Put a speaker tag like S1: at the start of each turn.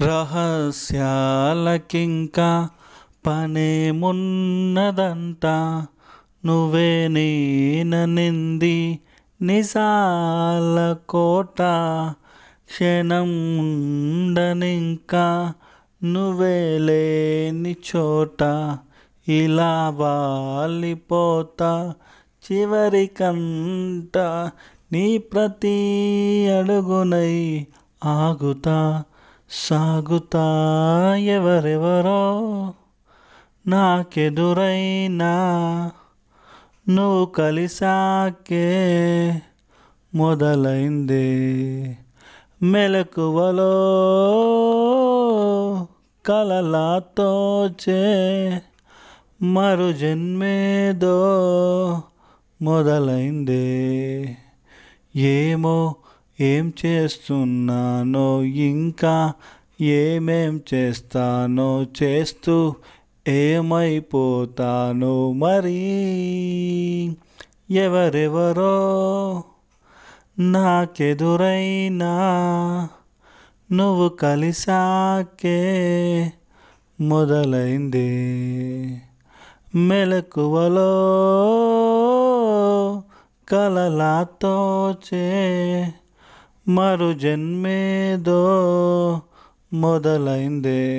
S1: రహస్యాలకింకా పనేమున్నదంట, నువ్వే నేననింది నిజాల కోట. క్షణం ఉండనింకా నువ్వే లేని చోట, ఇలా వాలిపోతా చివరికంట. నీ ప్రతి అడుగునై ఆగుతా సాగుతా, ఎవరెవరో నాకెదురైనా నువ్వు కలిసాకే మొదలైందే. మెలకువలో కలలా తోచే మరు జన్మేదో మొదలైందే. ఏమో ఏం చేస్తున్నానో, ఇంకా ఏమేం చేస్తానో, చేస్తూ ఏమైపోతానో మరి. ఎవరెవరో నాకెదురైనా నువ్వు కలిసాకే మొదలైందే. మెలకువలో కలలా తోచే మరు జన్మేదో మొదలైందే.